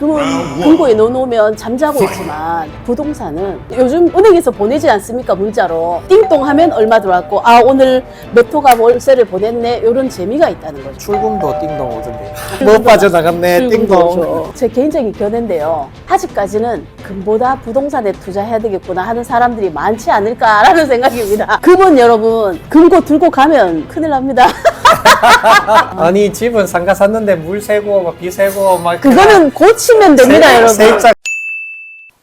금은 금고에 넣어놓으면 잠자고 있지만 부동산은 요즘 은행에서 보내지 않습니까? 문자로 띵동 하면 얼마 들어왔고 아 오늘 몇 호가 월세를 보냈네 이런 재미가 있다는 거죠. 출금도 띵동 오던데 못 빠져나갔네 띵동. 제 개인적인 견해인데요. 아직까지는 금보다 부동산에 투자해야 되겠구나 하는 사람들이 많지 않을까라는 생각입니다. 금은 여러분 금고 들고 가면 큰일 납니다. 아니 집은 상가 샀는데 물 새고 막 비 새고 막 그거는 고치면 됩니다, 여러분. 세입자.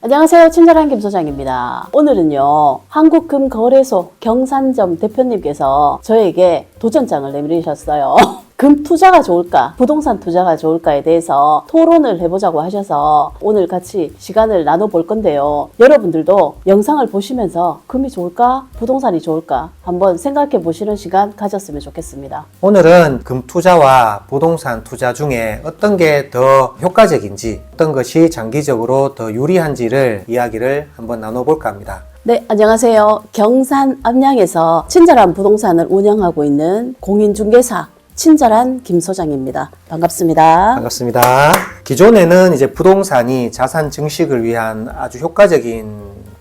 안녕하세요. 친절한 김 소장입니다. 오늘은요, 한국금거래소 경산점 대표님께서 저에게 도전장을 내밀으셨어요. 금 투자가 좋을까, 부동산 투자가 좋을까에 대해서 토론을 해보자고 하셔서 오늘 같이 시간을 나눠볼 건데요. 여러분들도 영상을 보시면서 금이 좋을까, 부동산이 좋을까 한번 생각해 보시는 시간 가졌으면 좋겠습니다. 오늘은 금 투자와 부동산 투자 중에 어떤 게 더 효과적인지, 어떤 것이 장기적으로 더 유리한지를 이야기를 한번 나눠볼까 합니다. 네, 안녕하세요. 경산 암양에서 친절한 부동산을 운영하고 있는 공인중개사 친절한 김 소장입니다. 반갑습니다. 반갑습니다. 기존에는 이제 부동산이 자산 증식을 위한 아주 효과적인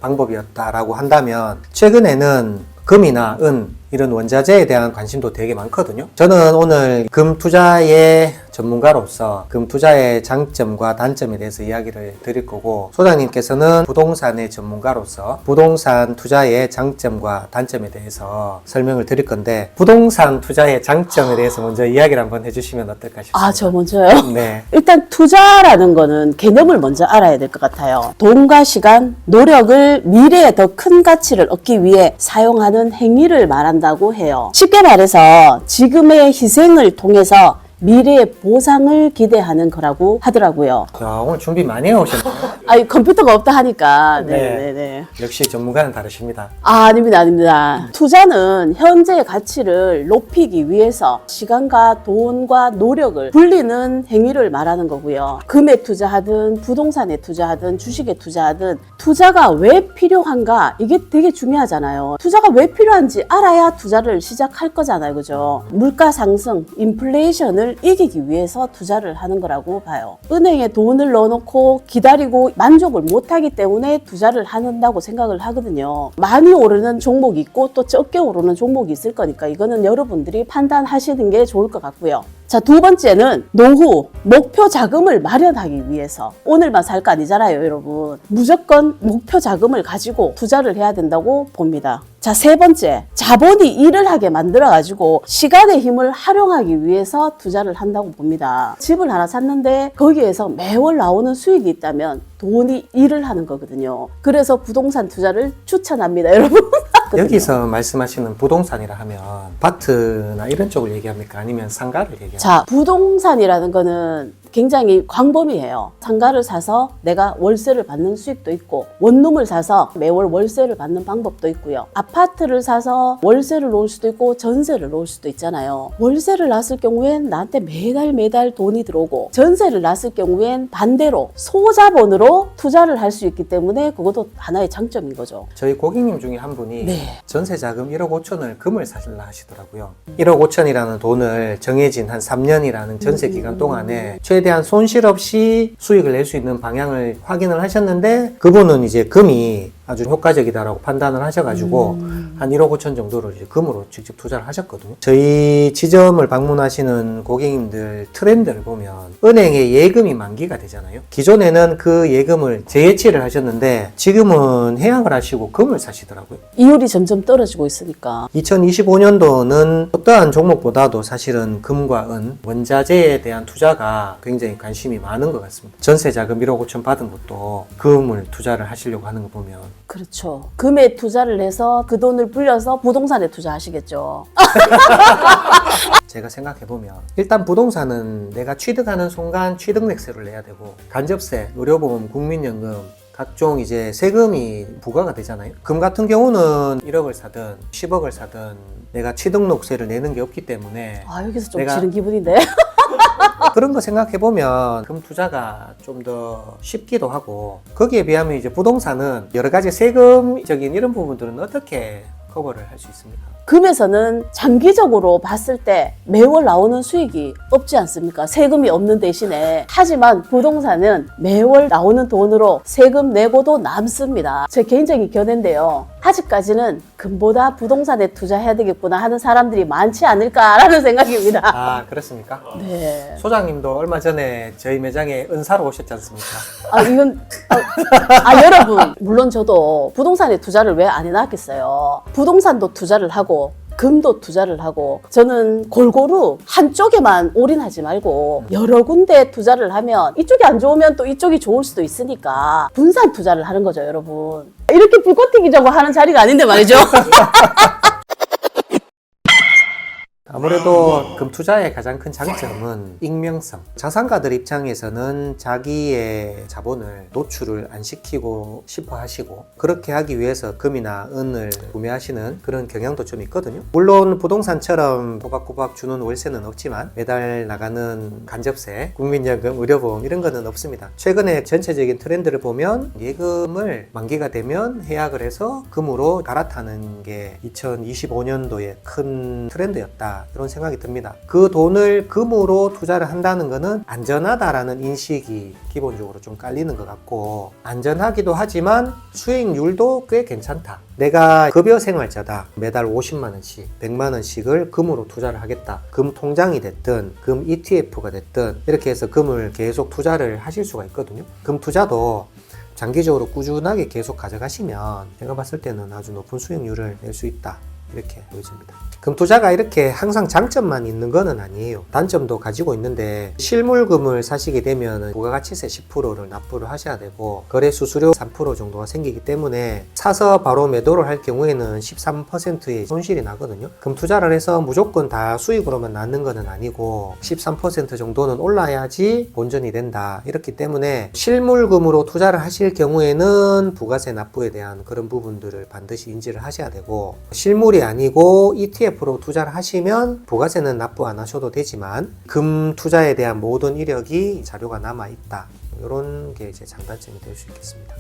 방법이었다라고 한다면 최근에는 금이나 은 이런 원자재에 대한 관심도 되게 많거든요. 저는 오늘 금 투자의 전문가로서 금 투자의 장점과 단점에 대해서 이야기를 드릴 거고, 소장님께서는 부동산의 전문가로서 부동산 투자의 장점과 단점에 대해서 설명을 드릴 건데, 부동산 투자의 장점에 대해서 먼저 이야기를 한번 해주시면 어떨까 싶습니다. 아, 저 먼저요? 네. 일단 투자라는 거는 개념을 먼저 알아야 될 것 같아요. 돈과 시간, 노력을 미래에 더 큰 가치를 얻기 위해 사용하는 행위를 말한다고 해요. 쉽게 말해서 지금의 희생을 통해서 미래의 보상을 기대하는 거라고 하더라고요. 자, 오늘 준비 많이 해오셨네요. 아니, 컴퓨터가 없다 하니까. 네. 네네네. 역시 전문가는 다르십니다. 아, 아닙니다, 아닙니다. 투자는 현재의 가치를 높이기 위해서 시간과 돈과 노력을 불리는 행위를 말하는 거고요. 금에 투자하든 부동산에 투자하든 주식에 투자하든 투자가 왜 필요한가 이게 되게 중요하잖아요. 투자가 왜 필요한지 알아야 투자를 시작할 거잖아요, 그죠? 물가 상승, 인플레이션을 이기기 위해서 투자를 하는 거라고 봐요. 은행에 돈을 넣어놓고 기다리고 만족을 못하기 때문에 투자를 한다고 생각을 하거든요. 많이 오르는 종목이 있고 또 적게 오르는 종목이 있을 거니까 이거는 여러분들이 판단하시는 게 좋을 것 같고요. 자, 두 번째는 노후, 목표 자금을 마련하기 위해서. 오늘만 살 거 아니잖아요, 여러분. 무조건 목표 자금을 가지고 투자를 해야 된다고 봅니다. 자, 세 번째, 자본이 일을 하게 만들어가지고 시간의 힘을 활용하기 위해서 투자를 한다고 봅니다. 집을 하나 샀는데 거기에서 매월 나오는 수익이 있다면 돈이 일을 하는 거거든요. 그래서 부동산 투자를 추천합니다, 여러분. 여기서 말씀하시는 부동산이라 하면 아파트나 이런 쪽을 얘기합니까? 아니면 상가를 얘기합니까? 자, 부동산이라는 거는 굉장히 광범위해요. 상가를 사서 내가 월세를 받는 수익도 있고, 원룸을 사서 매월 월세를 받는 방법도 있고요. 아파트를 사서 월세를 놓을 수도 있고 전세를 놓을 수도 있잖아요. 월세를 놨을 경우엔 나한테 매달 돈이 들어오고, 전세를 놨을 경우엔 반대로 소자본으로 투자를 할 수 있기 때문에 그것도 하나의 장점인 거죠. 저희 고객님 중에 한 분이 네. 전세자금 1억 5천을 금을 사실라 하시더라고요. 1억 5천이라는 돈을 정해진 한 3년이라는 전세 기간 동안에 최대한 손실 없이 수익을 낼 수 있는 방향을 확인을 하셨는데, 그분은 이제 금이 아주 효과적이다라고 판단을 하셔가지고 한 1억 5천 정도를 이제 금으로 직접 투자를 하셨거든요. 저희 지점을 방문하시는 고객님들 트렌드를 보면 은행에 예금이 만기가 되잖아요. 기존에는 그 예금을 재예치를 하셨는데 지금은 해약을 하시고 금을 사시더라고요. 이율이 점점 떨어지고 있으니까. 2025년도는 어떠한 종목보다도 사실은 금과 은, 원자재에 대한 투자가 굉장히 관심이 많은 것 같습니다. 전세 자금 1억 5천 받은 것도 금을 투자를 하시려고 하는 거 보면. 그렇죠. 금에 투자를 해서 그 돈을 불려서 부동산에 투자하시겠죠. 제가 생각해보면 일단 부동산은 내가 취득하는 순간 취득세를 내야 되고, 간접세, 의료보험, 국민연금 각종 이제 세금이 부과가 되잖아요. 금 같은 경우는 1억을 사든 10억을 사든 내가 취득록세를 내는 게 없기 때문에. 아, 여기서 좀 내가 지른 기분인데. 그런 거 생각해보면 금 투자가 좀 더 쉽기도 하고, 거기에 비하면 이제 부동산은 여러 가지 세금적인 이런 부분들은 어떻게 커버를 할 수 있습니까? 금에서는 장기적으로 봤을 때 매월 나오는 수익이 없지 않습니까? 세금이 없는 대신에. 하지만 부동산은 매월 나오는 돈으로 세금 내고도 남습니다. 제 개인적인 견해인데요. 아직까지는 금보다 부동산에 투자해야 되겠구나 하는 사람들이 많지 않을까라는 생각입니다. 아, 그렇습니까? 네. 소장님도 얼마 전에 저희 매장에 은사로 오셨지 않습니까? 여러분, 물론 저도 부동산에 투자를 왜 안 해놨겠어요. 부동산도 투자를 하고 금도 투자를 하고, 저는 골고루 한쪽에만 올인하지 말고 여러 군데 투자를 하면 이쪽이 안 좋으면 또 이쪽이 좋을 수도 있으니까 분산 투자를 하는 거죠, 여러분. 이렇게 불꽃 튀기자고 하는 자리가 아닌데 말이죠. 아무래도 금 투자의 가장 큰 장점은 익명성. 자산가들 입장에서는 자기의 자본을 노출을 안 시키고 싶어 하시고, 그렇게 하기 위해서 금이나 은을 구매하시는 그런 경향도 좀 있거든요. 물론 부동산처럼 꼬박꼬박 주는 월세는 없지만 매달 나가는 간접세, 국민연금, 의료보험 이런 거는 없습니다. 최근에 전체적인 트렌드를 보면 예금을 만기가 되면 해약을 해서 금으로 갈아타는 게 2025년도에 큰 트렌드였다, 이런 생각이 듭니다. 그 돈을 금으로 투자를 한다는 것은 안전하다라는 인식이 기본적으로 좀 깔리는 것 같고, 안전하기도 하지만 수익률도 꽤 괜찮다. 내가 급여 생활자다. 매달 50만 원씩, 100만 원씩을 금으로 투자를 하겠다. 금 통장이 됐든 금 ETF가 됐든 이렇게 해서 금을 계속 투자를 하실 수가 있거든요. 금 투자도 장기적으로 꾸준하게 계속 가져가시면 제가 봤을 때는 아주 높은 수익률을 낼 수 있다, 이렇게 보여집니다. 금 투자가 이렇게 항상 장점만 있는 거는 아니에요. 단점도 가지고 있는데, 실물금을 사시게 되면 부가가치세 10%를 납부를 하셔야 되고, 거래 수수료 3% 정도가 생기기 때문에 사서 바로 매도를 할 경우에는 13%의 손실이 나거든요. 금 투자를 해서 무조건 다 수익으로만 낳는 거는 아니고 13% 정도는 올라야지 본전이 된다. 이렇기 때문에 실물금으로 투자를 하실 경우에는 부가세 납부에 대한 그런 부분들을 반드시 인지를 하셔야 되고, 실물이 아니고 ETF로 투자를 하시면 부가세는 납부 안 하셔도 되지만 금 투자에 대한 모든 이력이 자료가 남아 있다. 이런 게 이제 장단점이 될 수 있겠습니다.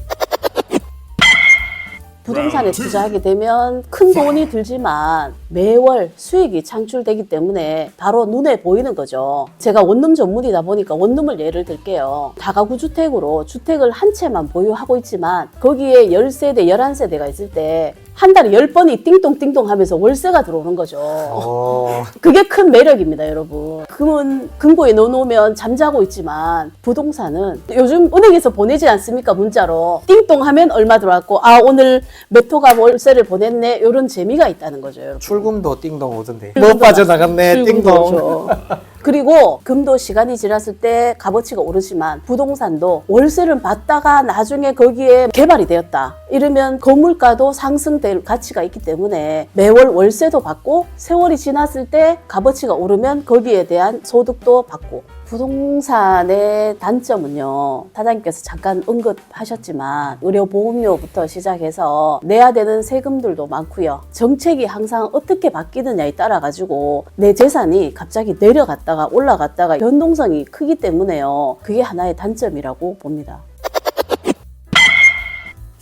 부동산에 투자하게 되면 큰 돈이 들지만 매월 수익이 창출되기 때문에 바로 눈에 보이는 거죠. 제가 원룸 전문이다 보니까 원룸을 예를 들게요. 다가구 주택으로 주택을 한 채만 보유하고 있지만 거기에 10세대, 11세대가 있을 때 한 달에 10번이 띵동띵동 하면서 월세가 들어오는 거죠. 그게 큰 매력입니다, 여러분. 금은 금고에 넣어놓으면 잠자고 있지만 부동산은 요즘 은행에서 보내지 않습니까? 문자로 띵동 하면 얼마 들어왔고, 오늘 몇 호가 월세를 보냈네, 이런 재미가 있다는 거죠, 여러분. 출금도 띵동 오던데. 못 빠져나갔네, 띵동. 그리고 금도 시간이 지났을 때 값어치가 오르지만 부동산도 월세를 받다가 나중에 거기에 개발이 되었다 이러면 건물가도 상승될 가치가 있기 때문에 매월 월세도 받고, 세월이 지났을 때 값어치가 오르면 거기에 대한 소득도 받고. 부동산의 단점은요, 사장님께서 잠깐 언급하셨지만 의료보험료부터 시작해서 내야 되는 세금들도 많고요. 정책이 항상 어떻게 바뀌느냐에 따라 가지고 내 재산이 갑자기 내려갔다가 올라갔다가 변동성이 크기 때문에요. 그게 하나의 단점이라고 봅니다.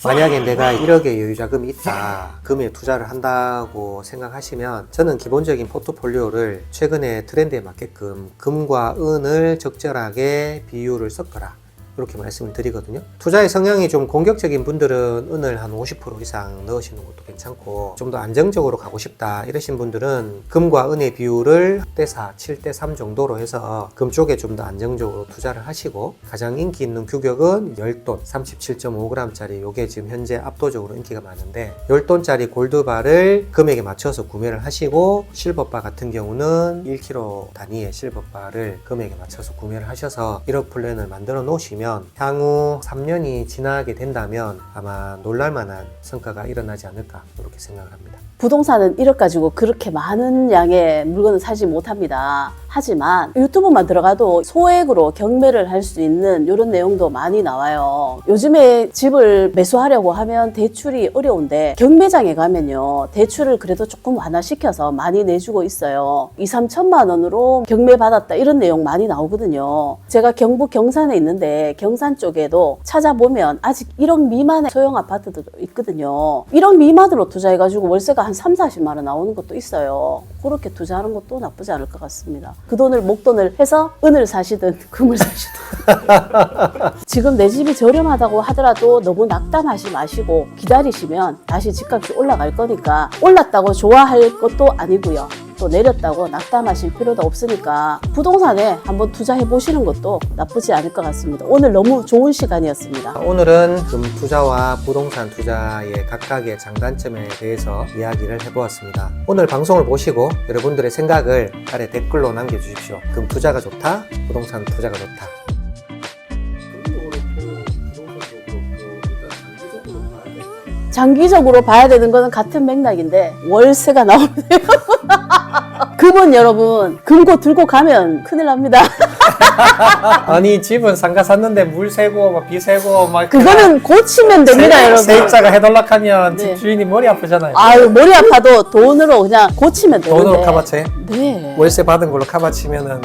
만약에 내가 1억의 여유자금이 있다, 금에 투자를 한다고 생각하시면 저는 기본적인 포트폴리오를 최근에 트렌드에 맞게끔 금과 은을 적절하게 비율을 섞어라, 이렇게 말씀을 드리거든요. 투자의 성향이 좀 공격적인 분들은 은을 한 50% 이상 넣으시는 것도 괜찮고, 좀 더 안정적으로 가고 싶다 이러신 분들은 금과 은의 비율을 6대4, 7대3 정도로 해서 금 쪽에 좀 더 안정적으로 투자를 하시고, 가장 인기 있는 규격은 10돈 37.5g짜리, 요게 지금 현재 압도적으로 인기가 많은데, 10돈짜리 골드바를 금액에 맞춰서 구매를 하시고, 실버바 같은 경우는 1kg 단위의 실버바를 금액에 맞춰서 구매를 하셔서 1억 플랜을 만들어 놓으시면 향후 3년이 지나게 된다면 아마 놀랄만한 성과가 일어나지 않을까, 이렇게 생각을 합니다. 부동산은 1억 가지고 그렇게 많은 양의 물건을 사지 못합니다. 하지만 유튜브만 들어가도 소액으로 경매를 할 수 있는 이런 내용도 많이 나와요. 요즘에 집을 매수하려고 하면 대출이 어려운데 경매장에 가면요, 대출을 그래도 조금 완화시켜서 많이 내주고 있어요. 2, 3천만 원으로 경매 받았다 이런 내용 많이 나오거든요. 제가 경북 경산에 있는데 경산 쪽에도 찾아보면 아직 1억 미만의 소형 아파트도 있거든요. 1억 미만으로 투자해가지고 월세가 한 3, 40만 원 나오는 것도 있어요. 그렇게 투자하는 것도 나쁘지 않을 것 같습니다. 그 돈을 목돈을 해서 은을 사시든 금을 사시든 지금 내 집이 저렴하다고 하더라도 너무 낙담하지 마시고 기다리시면 다시 집값이 올라갈 거니까 올랐다고 좋아할 것도 아니고요. 또 내렸다고 낙담하실 필요도 없으니까 부동산에 한번 투자해 보시는 것도 나쁘지 않을 것 같습니다. 오늘 너무 좋은 시간이었습니다. 오늘은 금 투자와 부동산 투자의 각각의 장단점에 대해서 이야기를 해보았습니다. 오늘 방송을 보시고 여러분들의 생각을 아래 댓글로 남겨주십시오. 금 투자가 좋다, 부동산 투자가 좋다. 장기적으로 봐야 되는 거는 같은 맥락인데 월세가 나오네요. 금은 여러분 금고 들고 가면 큰일 납니다. 아니 집은 상가 샀는데 물 새고 막 비 새고 막 그거는 고치면 됩니다, 여러분. 세입자가 해달락하면 네. 집주인이 머리 아프잖아요. 아유, 머리 아파도 돈으로 그냥 고치면 되는데. 돈으로 카바채? 네. 월세 받은 걸로 카바치면은